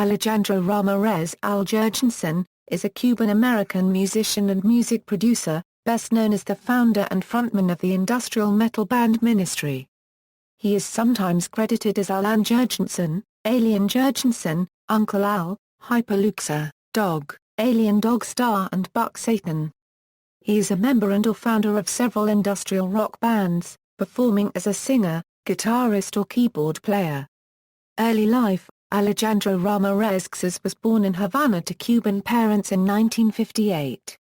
Alejandro Ramírez Al Jourgensen, is a Cuban-American musician and music producer, best known as the founder and frontman of the industrial metal band Ministry. He is sometimes credited as Alain Jourgensen, Alain Jourgensen, Uncle Al, Hypo Luxa, Dog, Alien Dog Star and Buck Satan. He is a member and/or founder of several industrial rock bands, performing as a singer, guitarist or keyboard player. Early life: Alejandro Ramírez was born in Havana to Cuban parents in 1958.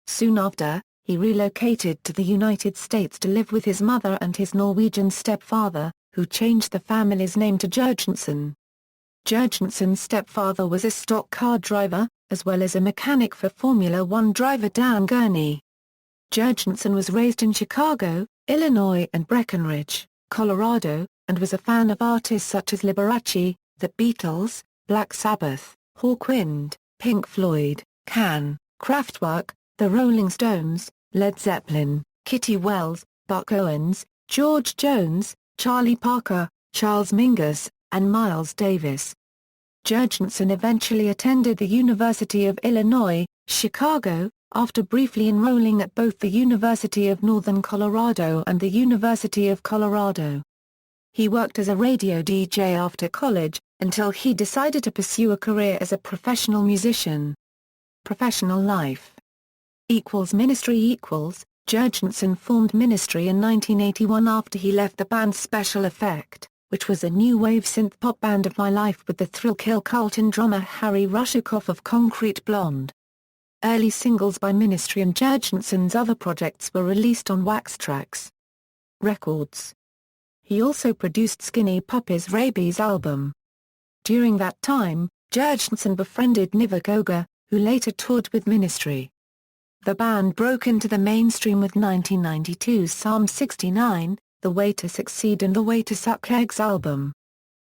Soon after, he relocated to the United States to live with his mother and his Norwegian stepfather, who changed the family's name to Jourgensen. Jourgensen's stepfather was a stock car driver, as well as a mechanic for Formula One driver Dan Gurney. Jourgensen was raised in Chicago, Illinois and Breckenridge, Colorado, and was a fan of artists such as Liberace, The Beatles, Black Sabbath, Hawkwind, Pink Floyd, Can, Kraftwerk, The Rolling Stones, Led Zeppelin, Kitty Wells, Buck Owens, George Jones, Charlie Parker, Charles Mingus, and Miles Davis. Jourgensen eventually attended the University of Illinois, Chicago, after briefly enrolling at both the University of Northern Colorado and the University of Colorado. He worked as a radio DJ after college, until he decided to pursue a career as a professional musician. Professional life Ministry Jourgensen formed Ministry in 1981 after he left the band Special Effect, which was a new wave synth-pop band of My Life with the Thrill Kill Cult and drummer Harry Rushakoff of Concrete Blonde. Early singles by Ministry and Jourgensen's other projects were released on Wax Trax Records. He also produced Skinny Puppy's Rabies album. During that time, Jourgensen befriended Niva Goga, who later toured with Ministry. The band broke into the mainstream with 1992's Psalm 69, The Way to Succeed and The Way to Suck Eggs album.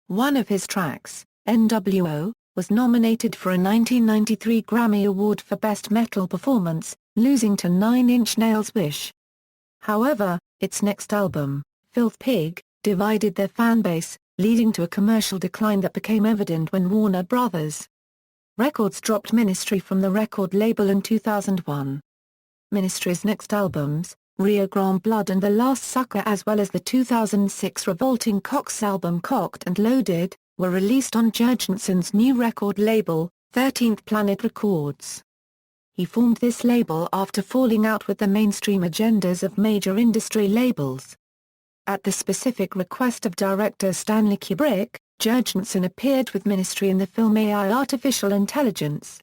One of his tracks, NWO, was nominated for a 1993 Grammy Award for Best Metal Performance, losing to Nine Inch Nails' Wish. However, its next album, Filth Pig, divided their fanbase, leading to a commercial decline that became evident when Warner Bros. Records dropped Ministry from the record label in 2001. Ministry's next albums, Rio Grande Blood and The Last Sucker, as well as the 2006 Revolting Cocks album Cocked and Loaded, were released on Jourgensen's new record label, 13th Planet Records. He formed this label after falling out with the mainstream agendas of major industry labels. At the specific request of director Stanley Kubrick, Jourgensen appeared with Ministry in the film AI Artificial Intelligence.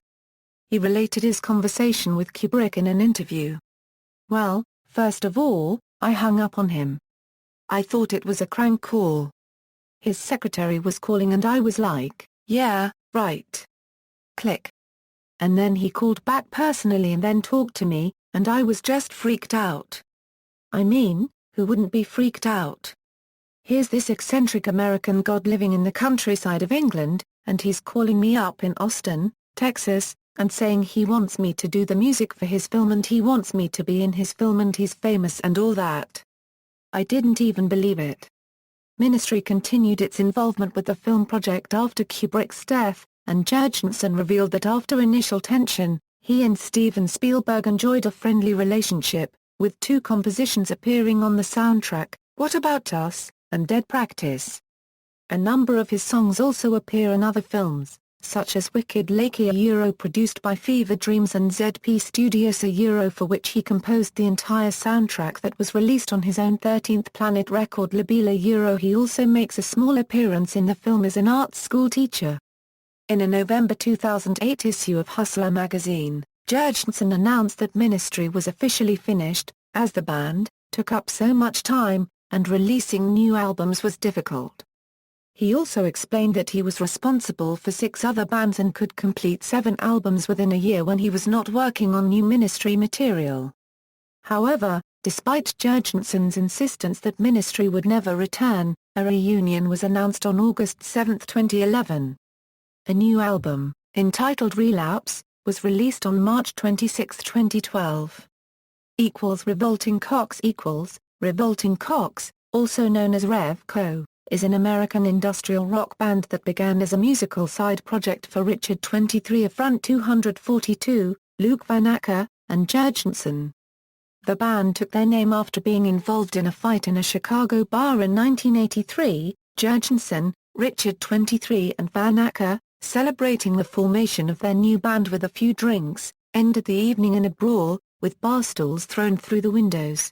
He related his conversation with Kubrick in an interview. "Well, first of all, I hung up on him. I thought it was a crank call. His secretary was calling and I was like, yeah, right. Click. And then he called back personally and then talked to me, and I was just freaked out. I mean, who wouldn't be freaked out? Here's this eccentric American god living in the countryside of England, and he's calling me up in Austin, Texas, and saying he wants me to do the music for his film and he wants me to be in his film and he's famous and all that. I didn't even believe it." Ministry continued its involvement with the film project after Kubrick's death, and Jourgensen revealed that after initial tension, he and Steven Spielberg enjoyed a friendly relationship, with two compositions appearing on the soundtrack, What About Us, and Dead Practice. A number of his songs also appear in other films, such as Wicked Lakey produced by Fever Dreams and ZP Studios for which he composed the entire soundtrack that was released on his own 13th Planet record Labela He also makes a small appearance in the film as an art school teacher. In a November 2008 issue of Hustler magazine, Jourgensen announced that Ministry was officially finished, as the band took up so much time, and releasing new albums was difficult. He also explained that he was responsible for 6 other bands and could complete 7 albums within a year when he was not working on new Ministry material. However, despite Jourgensen's insistence that Ministry would never return, a reunion was announced on August 7, 2011. A new album, entitled Relapse, was released on March 26, 2012. Revolting Cocks Revolting Cocks, also known as Rev Co., is an American industrial rock band that began as a musical side project for Richard 23 of Front 242, Luke Van Acker, and Jourgensen. The band took their name after being involved in a fight in a Chicago bar in 1983. Jourgensen, Richard 23 and Van Acker, celebrating the formation of their new band with a few drinks, ended the evening in a brawl, with bar stools thrown through the windows.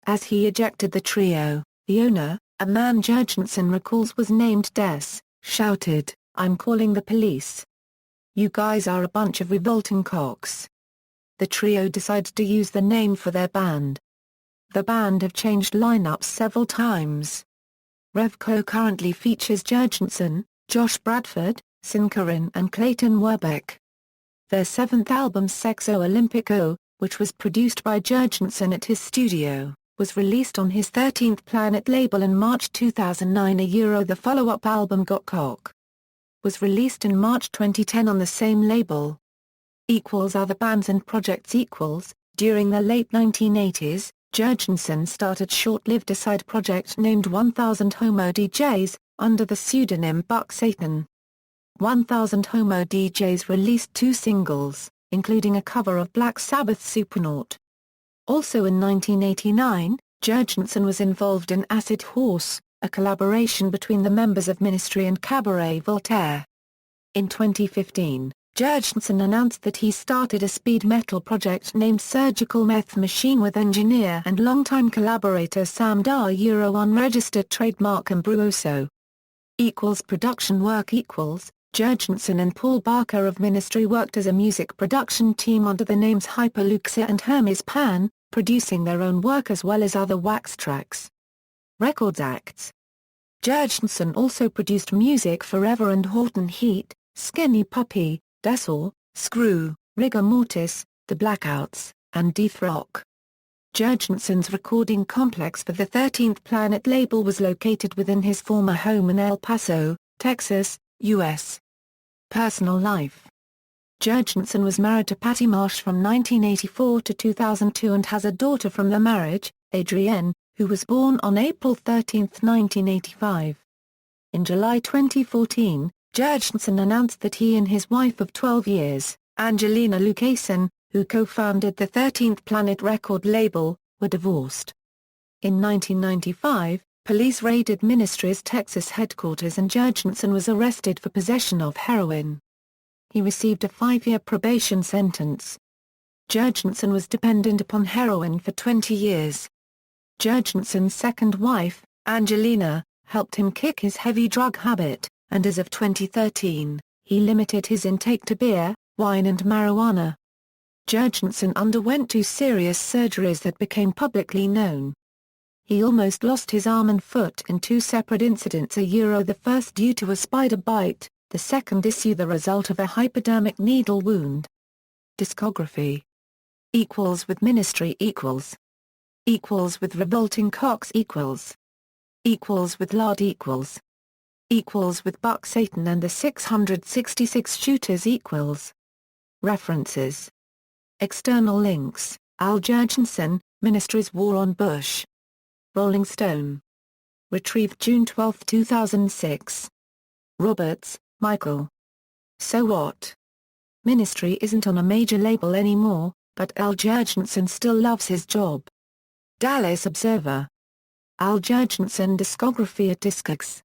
As he ejected the trio, the owner, a man Jourgensen recalls was named Des, shouted, "I'm calling the police. You guys are a bunch of revolting cocks." The trio decided to use the name for their band. The band have changed lineups several times. Revco currently features Jourgensen, Josh Bradford, Sinkarin and Clayton Werbeck. Their seventh album Sexo Olympico, which was produced by Jourgensen at his studio, was released on his 13th Planet label in March 2009. The follow-up album Got Cock was released in March 2010 on the same label. Other bands and projects. During the late 1980s, Jourgensen started short-lived a side project named 1000 Homo DJs, under the pseudonym Buck Satan. 1000 Homo DJs released 2 singles, including a cover of Black Sabbath's Supernaut. Also in 1989, Jourgensen was involved in Acid Horse, a collaboration between the members of Ministry and Cabaret Voltaire. In 2015, Jourgensen announced that he started a speed metal project named Surgical Meth Machine with engineer and longtime collaborator Sam Dar. Unregistered trademark Ambruoso. Production work. Jourgensen and Paul Barker of Ministry worked as a music production team under the names Hypo Luxa and Hermes Pan, producing their own work as well as other wax tracks. Records acts. Jourgensen also produced music for Ever and Horton Heat, Skinny Puppy, Dessau, Screw, Rigor Mortis, The Blackouts, and Death Rock. Jourgensen's recording complex for the 13th Planet label was located within his former home in El Paso, Texas, U.S. Personal life. Jourgensen was married to Patty Marsh from 1984 to 2002 and has a daughter from the marriage, Adrienne, who was born on April 13, 1985. In July 2014, Jourgensen announced that he and his wife of 12 years, Angelina Lucasen, who co-founded the 13th Planet record label, were divorced. In 1995, police raided Ministry's Texas headquarters and Jourgensen was arrested for possession of heroin. He received a 5-year probation sentence. Jourgensen was dependent upon heroin for 20 years. Jourgensen's second wife, Angelina, helped him kick his heavy drug habit, and as of 2013, he limited his intake to beer, wine and marijuana. Jourgensen underwent 2 serious surgeries that became publicly known. He almost lost his arm and foot in 2 separate incidents. The first due to a spider bite, the second issue the result of a hypodermic needle wound. Discography. With Ministry. With Revolting Cocks. With Lard. With Buck Satan and the 666 Shooters. References. External links: Al Jourgensen, Ministry's War on Bush. Rolling Stone. Retrieved June 12, 2006. Roberts, Michael. So What? Ministry isn't on a major label anymore, but Al Jourgensen still loves his job. Dallas Observer. Al Jourgensen discography at Discogs.